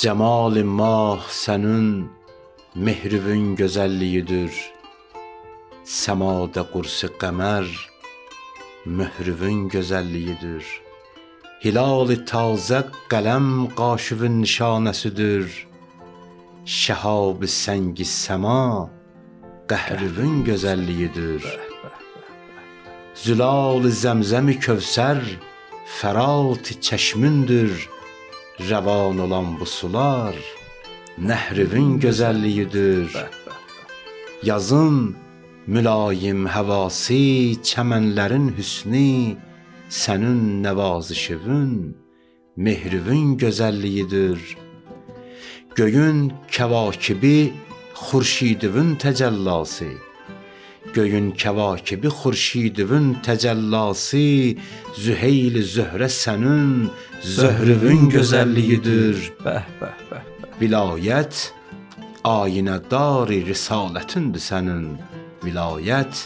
Cəmal-i mah sənin mehrivün gözəlliyidir. Səmada qursi qəmər möhrivün gözəlliyidir. Hilal-i tazə qələm qaşivin nişanəsidir. Şəhab-ı səngi səma qəhrivün gözəlliyidir. Zülal-ı zəmzəm-i kövsər fərat-ı çeşmündür. Rəvan olan bu sular nəhrivin gözəlliyidir. Yazın mülayim həvası çəmənlərin hüsnü sənin nəvazişivin mehrivin gözəlliyidir. Göyün kəvakibi xurşidivin təcəllası, göyün kəvakibi xurşidivin təcəllası, Züheyl-i zöhrə sənin zöhrüvün gözəlliyidir. Vilayət ayinədar-ı risalətindir sənin. Vilayət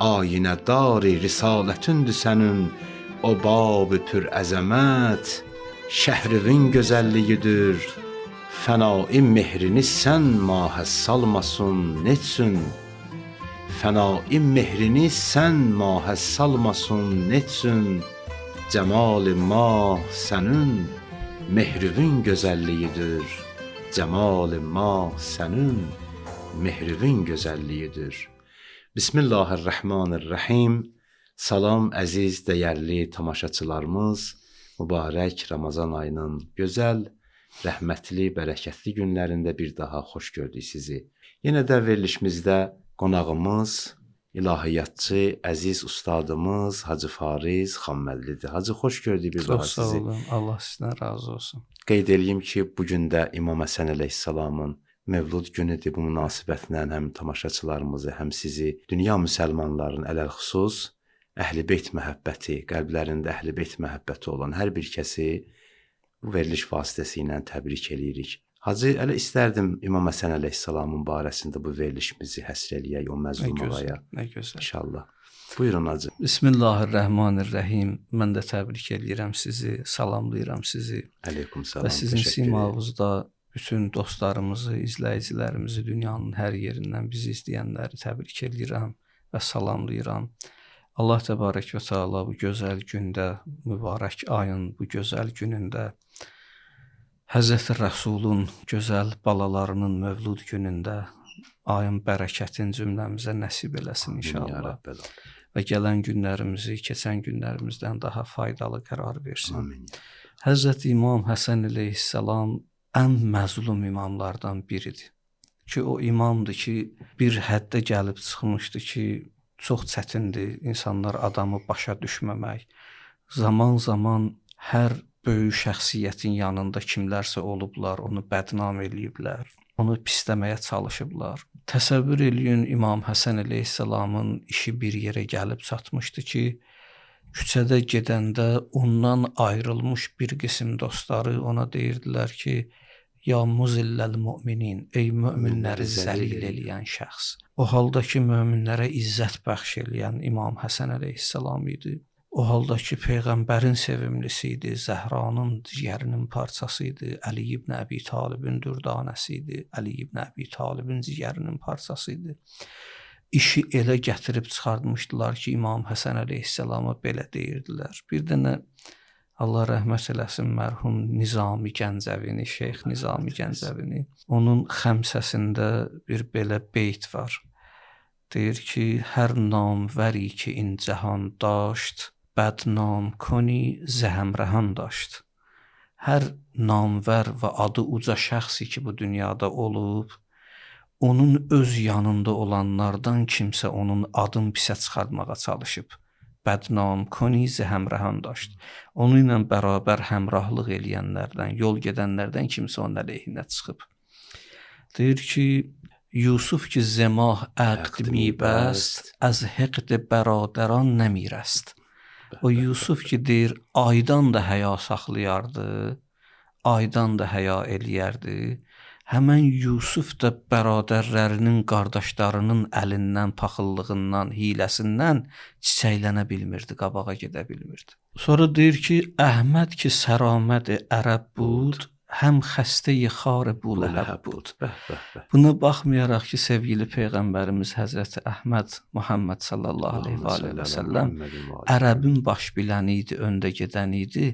ayinədar-ı risalətindir sənin. O bab-ı pür əzəmət şəhrivin gözəlliyidir. Fənai mehrini sən mahə salmasın netsin. Fənai mehrini sən mahə salmasın netsin. Cəmal-i mah sənin mehrivin gözəlliyidir. Cəmal-i mah sənin mehrivin gözəlliyidir. Bismillahirrahmanirrahim. Salam əziz, dəyərli tamaşaçılarımız. Mübarək Ramazan ayının gözəl, rəhmətli, bərəkətli günlərində bir daha xoş gördük sizi. Yenə də verilişimizdə qonağımız, ilahiyyatçı, əziz ustadımız Hacı Fariz Xamməllidir. Hacı, xoş gördük bir daha sizi. Çox sağ olun, Allah sizdən razı olsun. Qeyd edeyim ki, bugün də İmam Həsən əleyhissalamın Mövlud günüdür. Bu münasibətlə həm tamaşaçılarımızı, həm sizi, dünya müsəlmanlarının ələlxüsus Əhl-i Beyt məhəbbəti, qəlblərində Əhl-i Beyt məhəbbəti olan hər bir kəsi bu veriliş vasitəsilə təbrik edirik. Hacı, elə istərdim İmam Həsən əleyhissalamın barəsində bu verilişimizi həsr eləyək o məzlum ağaya. Nə gözəl. İnşallah. Buyurun Hacı. Bismillahirrahmanirrahim. Mən də təbrik edirəm sizi, salamlayıram sizi. Əleykum salam. Və sizin simavuzda bütün dostlarımızı, izləyicilərimizi, dünyanın hər yerindən bizi izləyənləri təbrik edirəm və salamlayıram. Allah təbarək və təala bu gözəl gündə, mübarək ayın bu gözəl günündə, Həzrəti Rəsulun gözəl balalarının mövlud günündə ayın bərəkətin cümləmizə nəsib eləsin inşallah. Və gələn günlərimizi, keçən günlərimizdən daha faydalı qərar versin. Amin. Həzrəti İmam Həsən əleyhissalam ən məzlum imamlardan biridir. Ki o imamdır ki, bir həddə gəlib çıxmışdı ki, çox çətindir insanlar adamı başa düşməmək. Zaman-zaman hər böyük şəxsiyyətin yanında kimlərsə olublar, onu bədnam eləyiblər, onu pisləməyə çalışıblar. Təsəvvür eləyin, İmam Həsən əleyhissalamın işi bir yerə gəlib çatmışdı ki, küçədə gedəndə ondan ayrılmış bir qism dostları ona deyirdilər ki, ya muzilləl müminin, ey möminləri zəlil eləyən şəxs. O halda ki, möminlərə izzət bəxş eləyən İmam Həsən əleyhissalam idi. O halda ki, Peyğəmbərin sevimlisi idi, Zəhranın ciyərinin parçası idi, Əli ibn Əbi Talibin dürdanəsi idi, Əli ibn Əbi Talibin ciyərinin parçası idi. İşi elə gətirib çıxartmışdılar ki, İmam Həsən əleyhissalama belə deyirdilər. Bir dənə Allah rəhmət eləsin mərhum Nizami Gəncəvini, Şeyx Nizami Gəncəvini. Onun xəmsəsində bir belə beyt var. Deyir ki, hər namvəri ki in cəhan daşt, bədnam koni zəhəmrəhan daşt. Hər namvər və adı uca şəxsi ki bu dünyada olub, onun öz yanında olanlardan kimsə onun adını pisə çıxartmağa çalışıb. Bədnam koni zəhəmrəhan daşt. Onu ilə bərabər həmrahlıq eləyənlərdən, yol gedənlərdən kimsə onun əleyhinə çıxıb. Deyir ki, Yusuf ki zemah əqd mi bəst, əz həqd bəradəran nəmirəst. O Yusuf ki deyir, aydan da həya saxlayardı, aydan da həya eləyərdi. Həmən Yusuf da bəradərlərinin, qardaşlarının əlindən, paxıllığından, hiləsindən çiçəklənə bilmirdi, qabağa gedə bilmirdi. Sonra deyir ki, Əhməd ki səraməd ərəb bud, həm xəstə-i xar bu Bu ləhəb ləhəb bud. bud. Bəh, bəh, bəh. Buna baxmayaraq ki, sevgili peyğəmbərimiz Həzrəti Əhməd Muhammed sallallahu əleyhi və səlləm ərəbin baş biləni idi, öndə gedəni idi,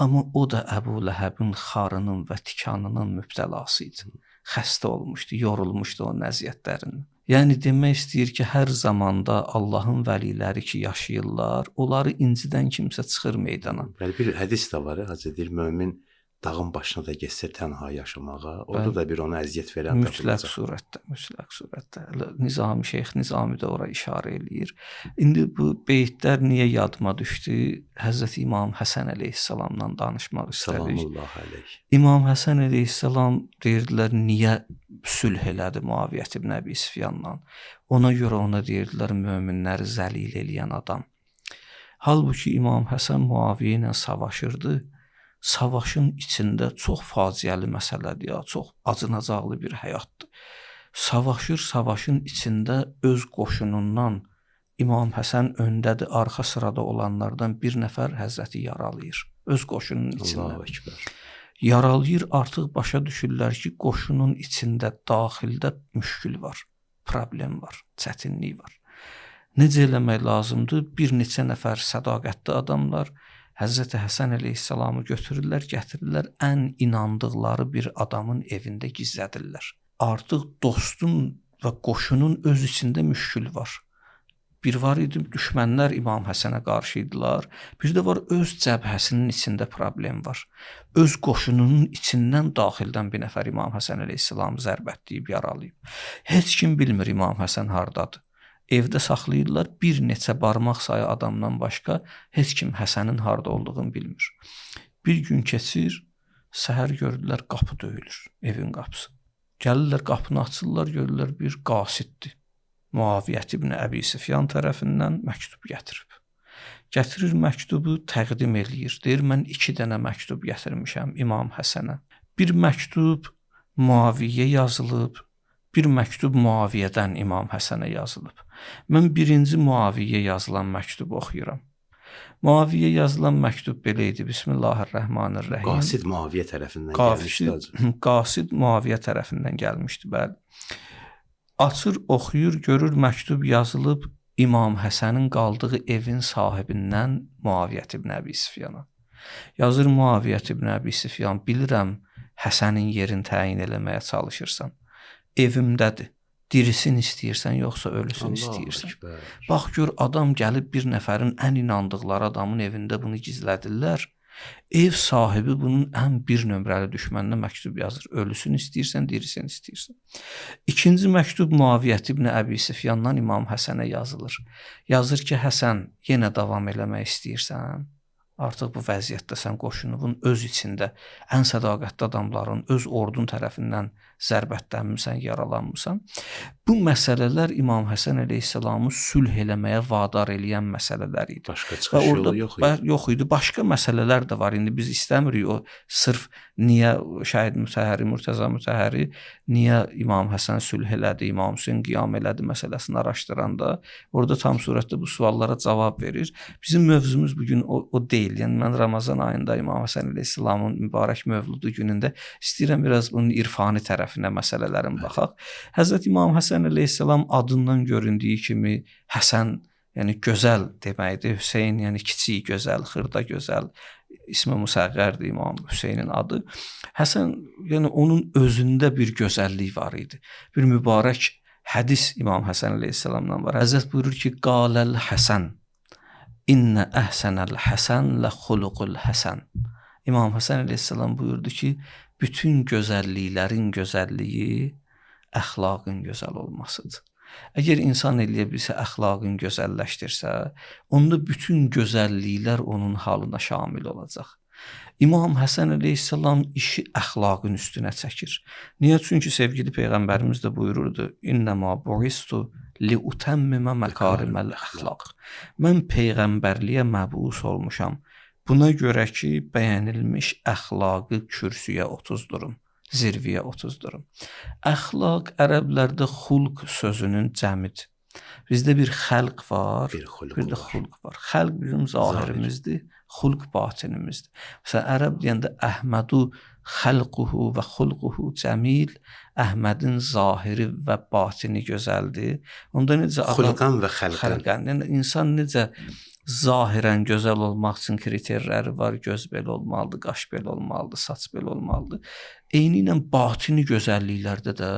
amma o da Əbu Ləhəbin xarının və tikanının mübtəlası idi. Xəstə olmuşdu, yorulmuşdu onun əziyyətlərindən. Yəni demək istəyir ki, hər zamanda Allahın vəliləri ki yaşayırlar, onları incidən kimsə çıxır meydana. Bəli, bir hədis də var, Hacı deyir, mömin dağın başına da getsə tənha yaşamağa, orada da bir ona əziyyət verən mütləq surətdə. Nizami Şeyx Nizami də ora işarə eləyir. İndi bu beytlər niyə yadıma düşdü? Həzrət İmam Həsən əleyhissalamdan danışmaq istədik. Salamullah əleyh. İmam Həsən əleyhissalam deyirdilər, niyə sülh elədi Muaviyyət ibn Əbi Süfyanla? Ona görə ona deyirdilər, möminləri zəlil eləyən adam. Halbuki İmam Həsən Muaviyyə ilə savaşırdı. Savaşın içində çox faciəli məsələdir ya, çox acınacaqlı bir həyatdır. Savaşır, savaşın içində öz qoşunundan İmam Həsən öndədir, arxa sırada olanlardan bir nəfər Həzrəti yaralayır. Öz qoşunun içində. Allahu Əkbər. Yaralayır, artıq başa düşürlər ki, qoşunun içində, daxildə müşkül var, problem var, çətinlik var. Necə eləmək lazımdır? Bir neçə nəfər sədaqətli adamlar Həzrəti Həsən əleyhissalamı götürürlər, gətirirlər, ən inandıqları bir adamın evində gizlədirlər. Artıq dostun və qoşunun öz içində müşkül var. Bir var idi, düşmənlər İmam Həsənə qarşı idilər. Bir də var, öz cəbhəsinin içində problem var. Öz qoşununun içindən, daxildən bir nəfər İmam Həsən əleyhissalamı zərbətləyib, yaralayıb. Heç kim bilmir İmam Həsən hardadır. Evdə saxlayırlar, bir neçə barmaq sayı adamdan başqa heç kim Həsənin harda olduğunu bilmir. Bir gün keçir, səhər gördülər qapı döyülür, evin qapısı. Gəlirlər, qapını açırlar, görürlər bir qasiddir. Muaviyyət ibn Əbi Süfyan tərəfindən məktub gətirib. Gətirir məktubu, təqdim eləyir. Deyir, mən 2 dənə məktub gətirmişəm İmam Həsənə. Bir məktub Muaviyyə yazılıb, bir məktub Muaviyyədən İmam Həsənə yazılıb. Mən birinci Muaviyyə yazılan məktubu oxuyuram. Muaviyyə yazılan məktub belə idi. Bismillahirrahmanirrahim. Qasid Muaviyyə tərəfindən gəlmişdi. Qasid Muaviyyə tərəfindən gəlmişdi, bəli. Açır, oxuyur, görür məktub yazılıb İmam Həsənin qaldığı evin sahibindən Muaviyyət ibn Əbi Süfyana. Yazır Muaviyyət ibn Əbi Süfyan, bilirəm Həsənin yerini təyin eləməyə çalışırsan. Evimdədir. Dirisin istəyirsən, yoxsa ölüsün istəyirsən. Bax gör, adam gəlib bir nəfərin ən inandıqları adamın evində bunu gizlədirlər. Ev sahibi bunun ən bir nömrəli düşməninə məktub yazır. Ölüsün istəyirsən, dirisin istəyirsən. İkinci məktub Muaviyyət ibn Əbi Süfyandan İmam Həsənə yazılır. Yazır ki, Həsən, yenə davam eləmək istəyirsən. Artıq bu vəziyyətdə sən qoşunun öz içində ən sədaqətli adamların öz ordun tərəfindən zərbətlənmisən, yaralanmısan. Bu məsələlər İmam Həsən əleyhissalamı sülh eləməyə vadar eləyən məsələlər idi. Başqa çıxış yolu yox idi. Başqa məsələlər də var. İndi biz istəmirik o sırf niyə Şəhid Mütəhhəri, Murtəza Mütəhhəri niyə İmam Həsən sülh elədi, İmam Hüseyn qiyam elədi məsələsini araşdıranda orada tam surətdə bu suallara cavab verir. Bizim mövzumuz bugün o deyil. Yəni mən Ramazan ayında İmam Həsən əleyhissalamın mübarək mövludu günündə istəyirəm biraz bunun irfani tərəfinə məsələlərin baxaq. Həzrət İmam Həsən əleyhissalam adından göründüyü kimi Həsən, yəni gözəl deməkdir. Hüseyn, yəni kiçik gözəl, xırda gözəl. İsmi müsəğərdir İmam Hüseynin adı. Həsən, yəni onun özündə bir gözəllik var idi. Bir mübarək hədis İmam Həsən əleyhissalamdan var. Həzrət buyurur ki, qaləl Həsən İnnə əhsənəl Həsən lə xuluqul Həsən. İmam Həsən əleyhissalam buyurdu ki, bütün gözəlliklərin gözəlliyi əxlaqın gözəl olmasıdır. Əgər insan eləyə bilsə, əxlaqın gözəlləşdirsə, onda bütün gözəlliklər onun halına şamil olacaq. İmam Həsən əleyhissalam işi əxlaqın üstünə çəkir. Niyə? Çünki sevgili Peyğəmbərimiz də buyururdu, İnnəmə bu'istu liutəmmimə məkariməl əxlaq. Mən Peyğəmbərliyə məbus olmuşam. Buna görə ki, bəyənilmiş əxlaqı kürsüyə otuzdurum. Zirviyə otuzdurum. Əxlaq ərəblərdə xulq sözünün cəmidir. Bizdə bir xəlq var, bir də xulq var. Xəlq bizim zahirimizdir, xulq batinimizdir. Məsələn, ərəb deyəndə Əhmədu xəlquhu və xulquhu cəmil. Əhmədin zahiri və batini gözəldir. Onda necə xulqan və xəlqan. Yəni insan necə zahirən gözəl olmaq üçün kriterləri var. Göz belə olmalıdır, qaş belə olmalıdır, saç belə olmalıdır. Eyni ilə batini gözəlliklərdə də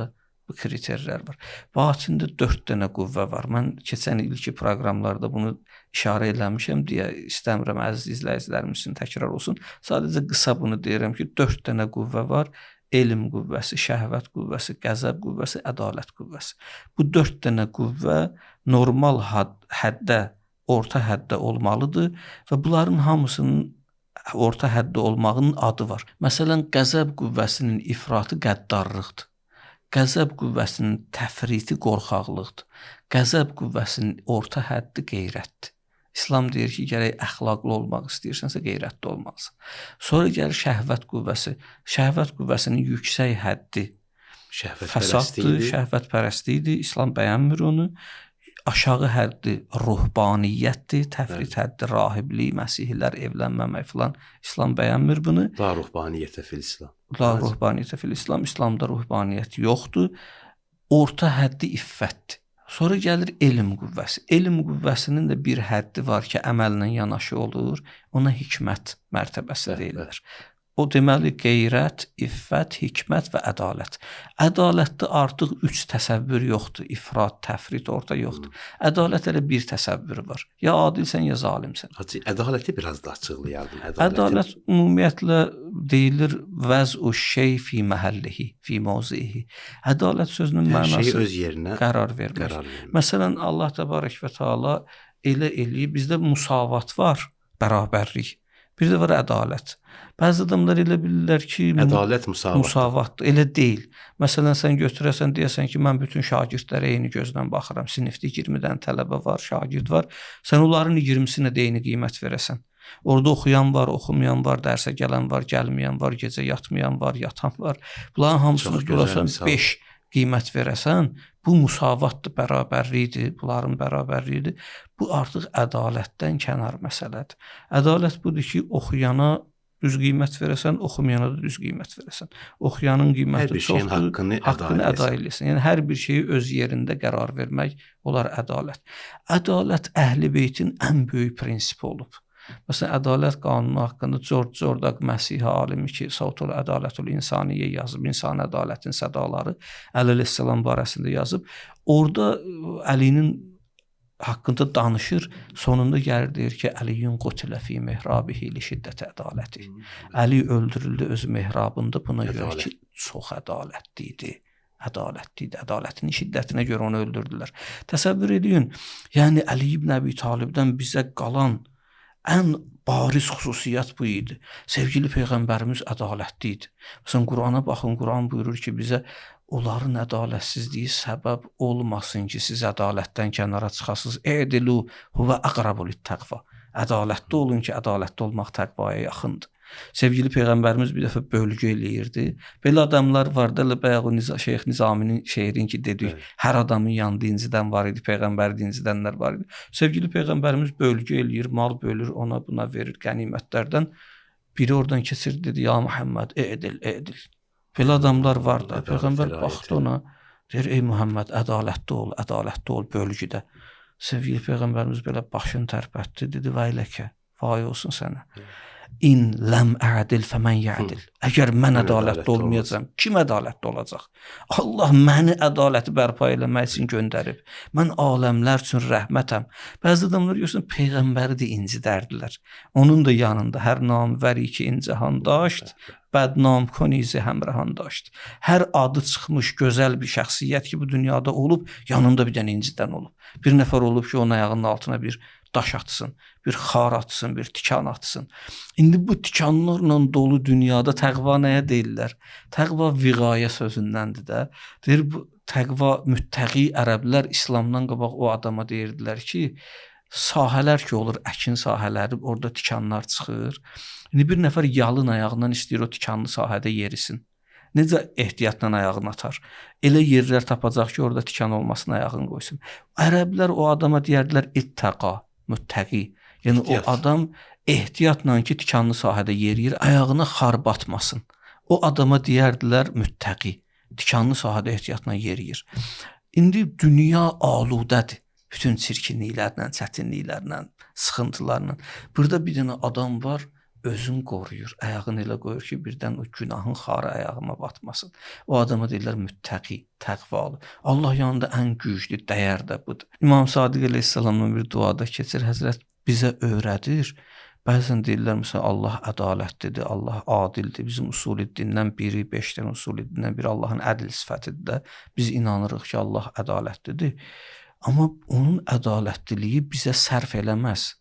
bu kriterlər var. Batində 4 dənə qüvvə var. Mən keçən ilki proqramlarda bunu işarə eləmişəm deyə istəmirəm əziz izləyicilərimiz üçün təkrar olsun. Sadəcə qısa bunu deyirəm ki, 4 dənə qüvvə var. Elm qüvvəsi, şəhvət qüvvəsi, qəzəb qüvvəsi, ədalət qüvvəsi. Bu 4 dənə qüvvə normal həddə, orta həddə olmalıdır və bunların hamısının orta həddə olmağının adı var. Məsələn, qəzəb qüvvəsinin ifratı qəddarlıqdır. Qəzəb qüvvəsinin təfriti qorxaqlıqdır. Qəzəb qüvvəsinin orta həddi qeyrətdir. İslam deyir ki, gərək əxlaqlı olmaq istəyirsənsə qeyrətli olmalısan. Sonra gəlir şəhvət qüvvəsi. Şəhvət qüvvəsinin yüksək həddi fəsaddır, şəhvətpərəstlikdir. İslam bəyənmir onu. Aşağı həddi ruhbaniyyətdir, təfrit həddi rahiblik, məsihlər, evlənməmək filan. İslam bəyənmir bunu. La ruhbaniyyətə fil İslam. La ruhbaniyyətə fil İslam. İslamda ruhbaniyyət yoxdur. Orta həddi iffətdir. Sonra gəlir elm qüvvəsi. Elm qüvvəsinin də bir həddi var ki, əməllə yanaşı olur. Ona hikmət mərtəbəsi deyilir. O deməli qeyrət, iffət, hikmət və ədalət. Ədalətdə artıq 3 təsəvvür yoxdur. İfrat, təfrit orada yoxdur. Ədalət elə bir təsəvvür var. Ya adilsən, ya zalimsən. Hacı, ədaləti biraz da açıqlayardın. Ədalət ümumiyyətlə deyilir vəz'u şey fi məhəllihi, fi mavzihi. Ədalət sözünün mənası öz yerinə qərar vermək. Məsələn, Allah təbarək və təala elə eləyib, bizdə musavat var, bərabərlik. Bir də var ədalət. Bəzi adamlar elə bilirlər ki, ədalət musavatdır. Elə deyil. Məsələn, sən götürəsən, deyəsən ki, mən bütün şagirdlərə eyni gözlə baxıram. Sinifdə 20 dənə tələbə var, şagird var. Sən onların 20-sinə də eyni qiymət verəsən. Orada oxuyan var, oxumayan var, dərsə gələn var, gəlməyən var, gecə yatmayan var, yatan var. Bunların hamısını görəsən 5 qiymət verəsən, bu musavatdır, bərabərlikdir, bunların bərabərliyidir. Bu artıq ədalətdən kənar məsələdir. Ədalət budur ki, oxuyana düz qiymət verəsən, oxumayana da düz qiymət verəsən. Oxuyanın qiyməti çoxdur, haqqını əda eləsən. Yəni, hər bir şeyi öz yerində qərar vermək olar ədalət. Ədalət Əhl-i Beytin ən böyük prinsipi olub. Məsələn, ədalət qanunu haqqında George Zordak Məsih alimi ki, Sautul Ədalətül İnsaniyə yazıb, insan ədalətin sədaları Əli əleyhissalam barəsində yazıb. Orada Əlinin haqqında danışır, sonunda gəlir deyir ki, Əliyyün qutilə fi mehrabihi li şiddəti ədaləti. Əli öldürüldü öz mehrabında, buna görə ki, çox ədalətli idi. Ədalətin şiddətinə görə onu öldürdülər. Təsəvvür edin, yəni Əli ibn Əbi Talibdən bizə qalan ən bariz xüsusiyyət bu idi. Sevgili Peyğəmbərimiz ədalətli idi. Məsələn, Qurana baxın, Quran buyurur ki, bizə onların ədalətsizliyi səbəb olmasın ki, siz ədalətdən kənara çıxasınız. Edilu huvə əqrabu lit-təqva. Ədalətli olun ki, ədalətli olmaq təqvaya yaxındır. Sevgili Peyğəmbərimiz bir dəfə bölgü eləyirdi. Belə adamlar vardı, bayaq Şeyx Nizaminin şeirin ki, dedik, hər adamın yanında incidən var idi, Peyğəmbəri incidənlər var idi. Sevgili Peyğəmbərimiz bölgü eləyir, mal bölür, ona buna verir qənimətlərdən. Biri oradan keçir, dedi, ya Muhammed, edil. Belə adamlar var da. Peyğəmbər baxdı ona, deyir, ey Muhammed, ədalətli ol bölgüdə. Sevgili Peyğəmbərimiz belə başını tərpətdi, dedi, vəyləkə, vay olsun sənə. İn ləm ədil fəmən yədil. Əgər mən ədalətli olmayacam, kim ədalətli olacaq? Allah məni ədaləti bərpa eləmək üçün göndərib. Mən aləmlər üçün rəhmətəm. Bəzi adamlar görürsən, Peyğəmbəri də incidərdilər. Onun da yanında hər namvəri ki incihan daşt, bədnam konizi həmrəhan daşt. Hər adı çıxmış gözəl bir şəxsiyyət ki, bu dünyada olub, yanında bir dənə incidən olub. Bir nəfər olub ki, onun ayağının altına bir daş atsın, bir xar atsın, bir tikan atsın. İndi bu tikanlarla dolu dünyada təqva nəyə deyirlər? Təqva viqayə sözündəndir də. Deyir, bu təqva müttəqi ərəblər İslamdan qabaq o adama deyirdilər ki, sahələr ki olur, əkin sahələri, orada tikanlar çıxır. İndi bir nəfər yalın ayağından istəyir o tikanlı sahədə yerisin. Necə ehtiyatla ayağını atar? Elə yerlər tapacaq ki, orada tikan olmasına ayağını qoysun. Ərəblər o adama deyərdilər, ittəqa, müttəqi. Yəni o adam ehtiyatla ki, tikanlı sahədə yeriyir, ayağına xar batmasın. O adama deyərdilər müttəqi, tikanlı sahədə ehtiyatla yeriyir. İndi dünya aludədir. Bütün çirkinliklərlə, çətinliklərlə, sıxıntılarla. Burada bir dənə adam var, özün qoruyur. Ayağını elə qoyur ki, birdən o günahın xarı ayağıma batmasın. O adama deyirlər müttəqi, təqvalı. Allah yanında ən güclü dəyər də budur. İmam Sadiq əleyhissalamın bir duada keçir, Həzrət bizə öyrədir. Bəzən deyirlər, məsələn, Allah ədalətlidir, Allah adildir. Bizim usul-i-dindən biri, 5 dənə usul-i-dindən biri Allahın ədl sifətidir də. Biz inanırıq ki, Allah ədalətlidir. Amma onun ədalətliliyi bizə sərf eləməz.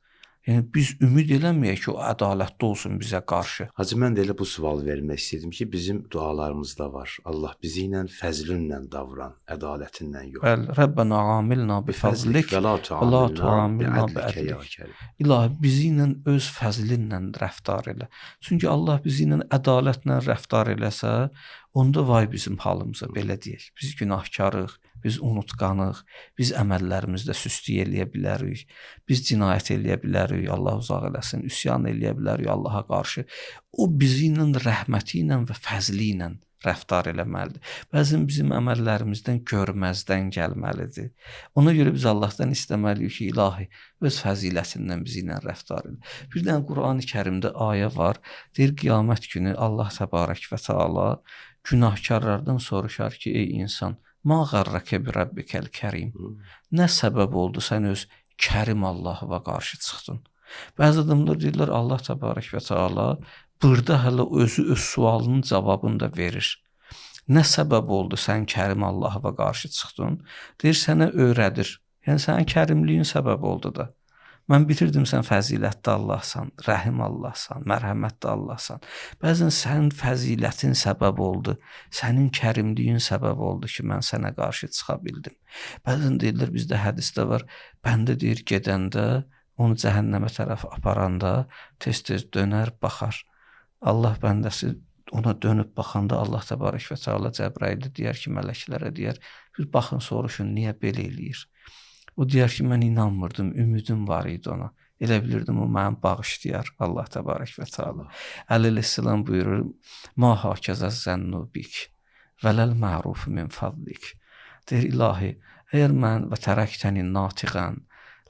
Yəni biz ümid eləməyək ki, o ədalətli olsun bizə qarşı. Hacı, mən də elə bu sual vermək istəyirdim ki, bizim dualarımızda var. Allah bizi ilə fəzlinlə davran, ədalətinlə yox. Bəli, Rəbbənə amilna bi fəzlik və la tuamilna bi ədlik. İlahi, bizi ilə öz fəzlinlə rəftar elə. Çünki Allah bizi ilə ədalətlə rəftar eləsə, onda vay bizim halımıza, belə deyək. Biz günahkarıq, biz unutqanıq, biz əməllərimizdə süstlük eləyə bilərik, biz cinayət eləyə bilərik, Allah uzaq eləsin, üsyan eləyə bilərik Allaha qarşı. O bizi ilə rəhməti ilə və fəzli ilə rəftar eləməlidir. Bəzən bizim əməllərimizdən görməzdən gəlməlidir. Ona görə biz Allahdan istəməliyik ki, ilahi, öz fəzilətindən bizi ilə rəftar elə. Bir dənə Qur'an-ı Kərimdə ayə var, deyir, qiyamət günü Allah təbarək və təala günahkarlardan soruşar ki, ey insan, ma qarrəkə bi rabbikəl kərim. Nə səbəb oldu sən öz kərim Allah'a qarşı çıxdın? Bəzi adamlar deyirlər, Allah təbarək və təala burada hələ özü öz sualının cavabını da verir. Nə səbəb oldu sən kərim Allah'a qarşı çıxdın? Deyir, sənə öyrədir. Yəni sənin kərimliyin səbəb oldu da. Mən bitirdim, sən fəzilətli Allahsan, rəhim Allahsan, mərhəmətli Allahsan. Bəzən sənin fəzilətin səbəb oldu, sənin kərimliyin səbəb oldu ki, mən sənə qarşı çıxa bildim. Bəzən deyirlər, bizdə hədisdə var, bəndə deyir, gedəndə, onu cəhənnəmə tərəf aparanda, tez-tez dönər, baxar. Allah bəndəsi ona dönüb baxanda Allah təbarək və təala Cəbrailə deyər ki, mələklərə deyər, bir baxın, soruşun, niyə belə eləyir? O deyər ki, mən inanmırdım, ümidim var idi ona. Elə bilirdim, o mənim bağışlayar Allah təbarək və təala. Əli əleyhissalam buyurur, ma hakəzə zənnu bik, vələl ma'ruf min fadlik. Deyir, ilahi, əgər mən və tərəktəni natiqən,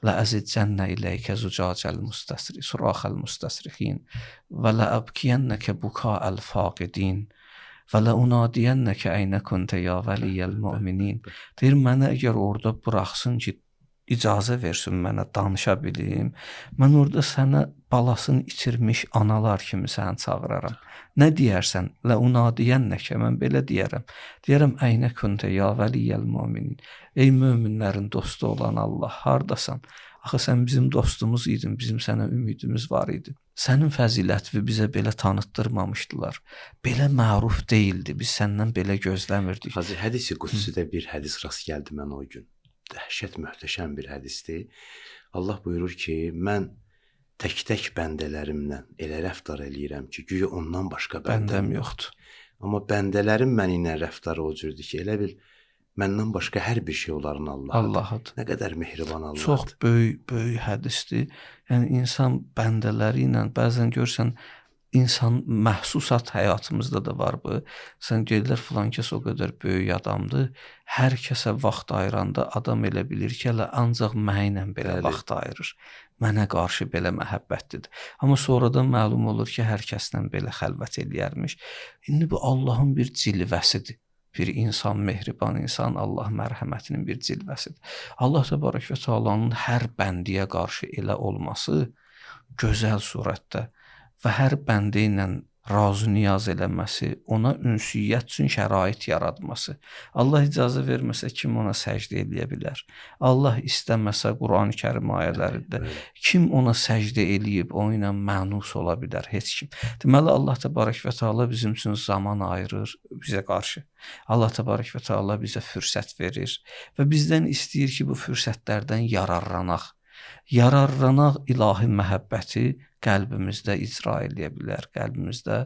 لأزجن إليك زجاج المستسرخ صراخ المستسرخين ولأبكينك بكاء الفاقدين ولأنادينك أين كنت يا ولي المؤمنين. Deyir, mənə əgər orada buraxsın ki, icazə versin mənə danışa bilim, mən orada sənə balasını itirmiş analar kimi səni çağıraram. Nə deyərsən? Ləunadiyənnəkə, mən belə deyərəm. Deyərəm, əynə küntə ya vəliyyəl müminin. Ey möminlərin dostu olan Allah, hardasan? Axı sən bizim dostumuz idin, bizim sənə ümidimiz var idi. Sənin fəzilətini bizə belə tanıtdırmamışdılar. Belə məruf deyildi, biz səndən belə gözləmirdik. Hacı, hədis-i qudsidə bir hədis rast gəldi mən o gün. Dəhşət möhtəşəm bir hədisdir. Allah buyurur ki, mən tək-tək bəndələrimlə elə rəftar eləyirəm ki, güya ondan başqa bəndəm yoxdur. Amma bəndələrim mənimlə rəftarı o cürdür ki, elə bil məndən başqa hər bir şey onların Allahıdır. Nə qədər mehriban Allahdır. Çox böyük hədisdir. Yəni insan bəndələri ilə bəzən görsən, insan məhsusat həyatımızda da var bu. Sən deyirlər, filan kəs o qədər böyük adamdır. Hər kəsə vaxt ayıranda adam elə bilir ki, elə ancaq mənlə belə vaxt ayırır. Mənə qarşı belə məhəbbətlidir. Amma sonradan məlum olur ki, hər kəslə belə xəlvət eləyərmiş. İndi bu Allahın bir cilvəsidir. Bir insan, mehriban insan, Allah mərhəmətinin bir cilvəsidir. Allah təbarək və təalanın hər bəndiyə qarşı elə olması gözəl surətdə və hər bəndə ilə razı niyaz eləməsi, ona ünsiyyət üçün şərait yaratması. Allah icazə verməsə kim ona səcdə eləyə bilər? Allah istəməsə Qur'an-ı Kərim ayələrində kim ona səcdə eləyib, o ilə mənus ola bilər? Heç kim. Deməli, Allah təbarək və təala bizim üçün zaman ayırır bizə qarşı. Allah təbarək və təala bizə fürsət verir və bizdən istəyir ki, bu fürsətlərdən yararlanaq. Yararlanaq ilahi məhəbbəti qəlbimizdə icra eləyə bilər, qəlbimizdə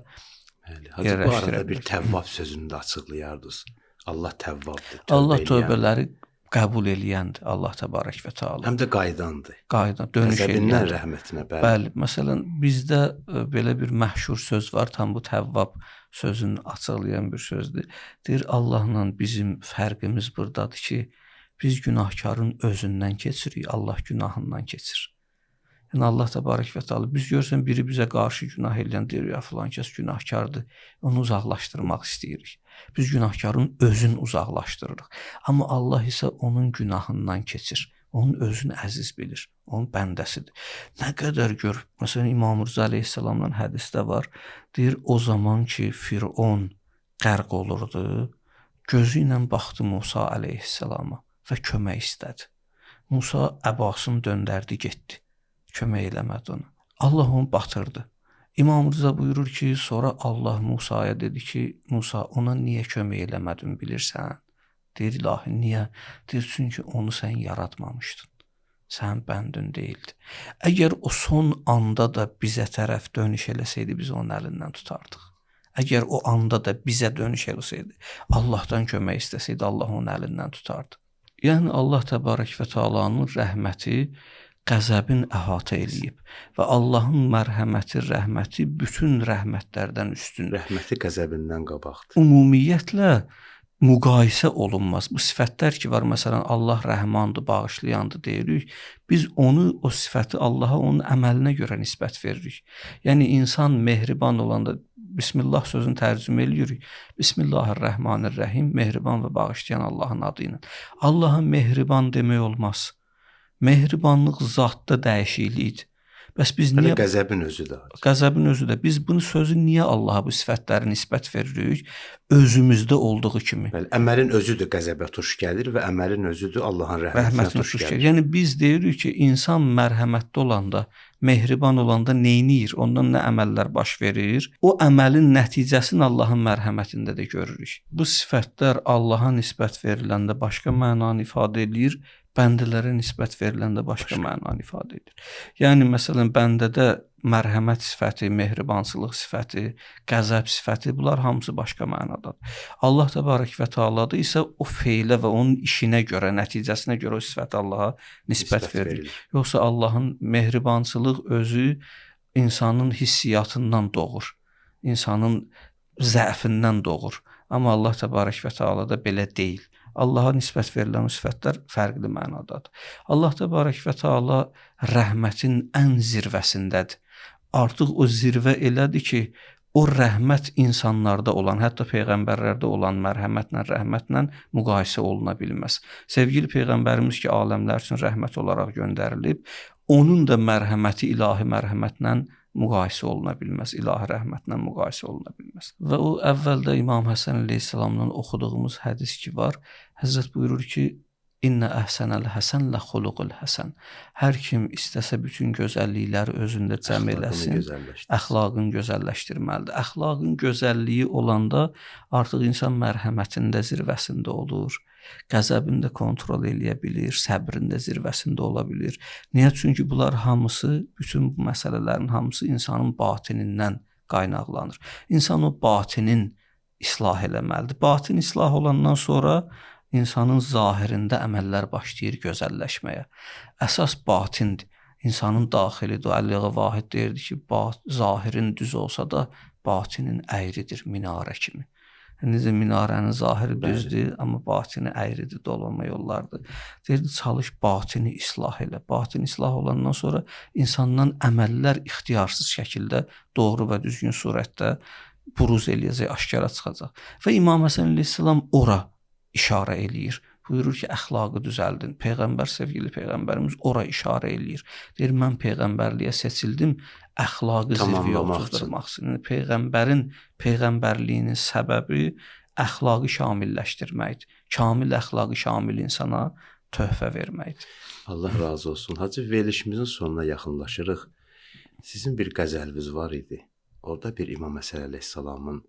Hacı, bu arada bir təvvab sözünü də açıqlayardınız. Allah təvvabdır. Allah tövbələri qəbul eləyəndir, Allah təbarək və təala. Həm də qaydandır. Qaydan, dönüş eləyəndir. Rəhmətinə, bəli. Məsələn, bizdə belə bir məşhur söz var, tam bu təvvab sözünü açıqlayan bir sözdür. Deyir Allahla bizim fərqimiz burdadır ki, biz günahkarın özündən keçirik, Allah günahından keçir. Yəni Allah təbarək və təala biz görsən biri bizə qarşı günah edən deyir ya filan kəs günahkardır. Onu uzaqlaşdırmaq istəyirik. Biz günahkarın özünü uzaqlaşdırırıq. Amma Allah isə onun günahından keçir. Onun özünü əziz bilir. Onun bəndəsidir. Nə qədər gör, məsələn İmam Rza əleyhissalamdan hədisdə var. Deyir o zaman ki Firon qərq olurdu, gözü ilə baxdı Musa əleyhissalama və kömək istədi. Musa əbasını döndərdi, getdi. Kömək eləmədi ona. Allah onu batırdı. İmam Rza buyurur ki, sonra Allah Musaya dedi ki, Musa ona niyə kömək eləmədin bilirsən? Deyir ilahi, niyə? Deyir, çünki onu sən yaratmamışdın. Sən bəndin deyildi. Əgər o son anda da bizə tərəf dönüş eləsəydi, biz onun əlindən tutardıq. Əgər o anda da bizə dönüş eləsəydi, Allahdan kömək istəsəydi, Allah onun əlindən tutardı. Yəni Allah təbarək və təalanın rəhməti qəzəbin əhatə eləyib və Allahın mərhəməti, rəhməti bütün rəhmətlərdən üstündür. Rəhməti qəzəbindən qabaqdır. Ümumiyyətlə müqayisə olunmaz. Bu sifətlər ki var, məsələn Allah rəhmandır, bağışlayandır deyirik. Biz onu, o sifəti Allaha onun əməlinə görə nisbət veririk. Yəni insan mehriban olanda Bismillah sözünü tərcümə eləyirik. Bismillahirrahmanirrahim, mehriban və bağışlayan Allahın adı ilə. Allaha mehriban demək olmaz. Mehribanlıq zatda dəyişiklikdir. Bəs biz niyə qəzəbin özüdür? Qəzəbin özüdür. Biz bunu sözü niyə Allaha bu sifətləri nisbət veririk? Özümüzdə olduğu kimi. Bəli, əməlin özüdür qəzəbə tuş gəlir və əməlin özüdür Allahın rəhmətinə tuş gəlir. Yəni biz deyirik ki, insan mərhəmətli olanda, mehriban olanda neyniyir? Ondan nə əməllər baş verir? O əməlin nəticəsini Allahın mərhəmətində də görürük. Bu sifətlər Allaha nisbət veriləndə başqa mənanı ifadə edir. Bəndələrə nisbət veriləndə başqa mənanı ifadə edir. Yəni məsələn bəndədə mərhəmət sifəti, mehribançılıq sifəti, qəzəb sifəti, bunlar hamısı başqa mənadadır. Allah təbarək və təalada isə o feilə və onun işinə görə, nəticəsinə görə o sifəti Allaha nisbət verilir. Yoxsa Allahın mehribançılıq özü insanın hissiyatından doğur, insanın zəfindən doğur. Amma Allah təbarək və təalada belə deyil. Allaha nisbət verilən o sifətlər fərqli mənadadır. Allah təbarək və təala rəhmətin ən zirvəsindədir. Artıq o zirvə elədir ki, o rəhmət insanlarda olan, hətta peyğəmbərlərdə olan mərhəmətlə, rəhmətlə müqayisə oluna bilməz. Sevgili peyğəmbərimiz ki, aləmlər üçün rəhmət olaraq göndərilib, onun da mərhəməti ilahi mərhəmətlə müqayisə oluna bilməz, ilahi rəhmətlə müqayisə oluna bilməz. Və o əvvəldə İmam Həsən əleyhissalamdan oxuduğumuz hədis ki var, Həzrət buyurur ki, İnnə əhsənəl həsən lə xuluqul həsən. Hər kim istəsə bütün gözəllikləri özündə cəm eləsin, əxlaqını gözəlləşdirməlidir. Əxlaqın gözəlliyi olanda artıq insan mərhəmətində zirvəsində olur, qəzəbini də kontrol eləyə bilir, səbrində zirvəsində ola bilir. Niyə? Çünki bunlar hamısı, bütün bu məsələlərin hamısı insanın batinindən qaynaqlanır. İnsan o batinin islah eləməlidir. Batin islah olandan sonra insanın zahirində əməllər başlayır gözəlləşməyə. Əsas batindir. İnsanın daxilidir. Əli-Ağa Vahid deyirdi ki, zahirin düz olsa da batinin əyridir minarə kimi. Necə minarənin zahiri düzdür, amma batini əyridir, dolama yollardır. Deyirdi, çalış batini islah elə. Batin islah olandan sonra insandan əməllər ixtiyarsız şəkildə doğru və düzgün surətdə buruz eləyəcək, aşkara çıxacaq. Və İmam Həsən əleyhissalam ora işarə eləyir. Buyurur ki, əxlaqı düzəldin. Peyğəmbər, sevgili Peyğəmbərimiz ora işarə eləyir. Deyir, mən Peyğəmbərliyə seçildim, əxlaqı zirvəyə oturtdurmaq üçün. Peyğəmbərin Peyğəmbərliyinin səbəbi əxlaqı şamilləşdirməkdir. Kamil əxlaqı şamil insana töhfə verməkdir. Allah razı olsun. Hacı, verilişimizin sonuna yaxınlaşırıq. Sizin bir qəzəliniz var idi. Orada bir İmam Həsən əleyhissalamın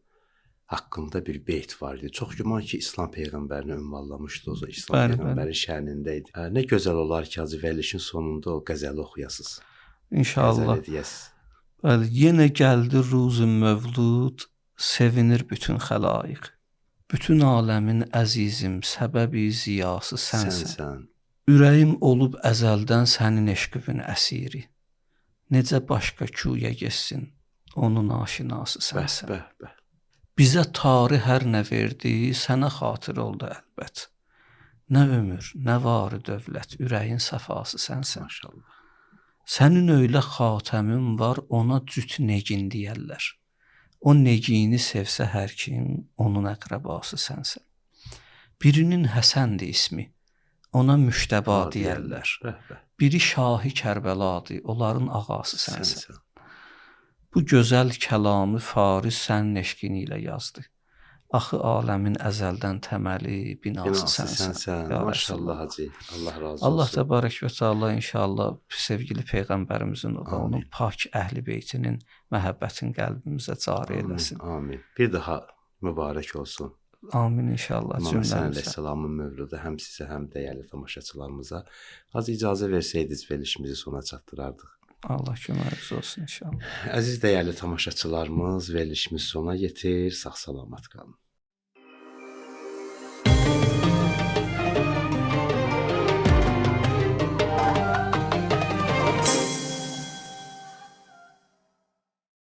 haqqında bir beyt var idi. Çox güman ki, İslam Peyğəmbərini ünvanlamışdı. O İslam Peyğəmbərin şənində idi. Nə gözəl olar ki, Hacı, verilişin sonunda o qəzəli oxuyasınız. İnşallah. Bəli, yenə gəldi ruzu mövlud, sevinir bütün xəlaiq. Bütün aləmin əzizim, səbəbi ziyası sənsən. Ürəyim olub əzəldən sənin eşqinin əsiri. Necə başqa küyə getsin, onun aşinası sənsən. Bizə tarix hər nə verdi, sənə xatir oldu əlbət. Nə ömür, nə varı dövlət, ürəyin səfası sənsən. Maşallah. Sənin öylə xatəmin var, ona cüt negin deyərlər. O negini sevsə hər kim, onun əqrəbası sənsən. Birinin Həsəndir ismi, ona Müştəba deyərlər. Biri Şahi Kərbəladır, onların ağası sənsən. Bu gözəl kəlamı Faris sənin eşqin ilə yazdı. Axı aləmin əzəldən təməli, binası sənsən. Maşallah hacı. Allah razı olsun. Allah təbarək və təala inşallah sevgili peyğəmbərimizin və onun pak əhli beytinin məhəbbətini qəlbimizə cari eləsin. Amin. Bir daha mübarək olsun. Amin inşallah İmam Həsən cümləmizə. əleyhissalamın mövludu həm sizə, həm dəyərli tamaşaçılarımıza. Hacı icazə versəydiniz verilişimizi sona çatdırardıq. Allah köməyiniz olsun inşallah. Əziz dəyərli tamaşaçılarımız, verilişimiz sona yetir. Sağ-salamat qalın.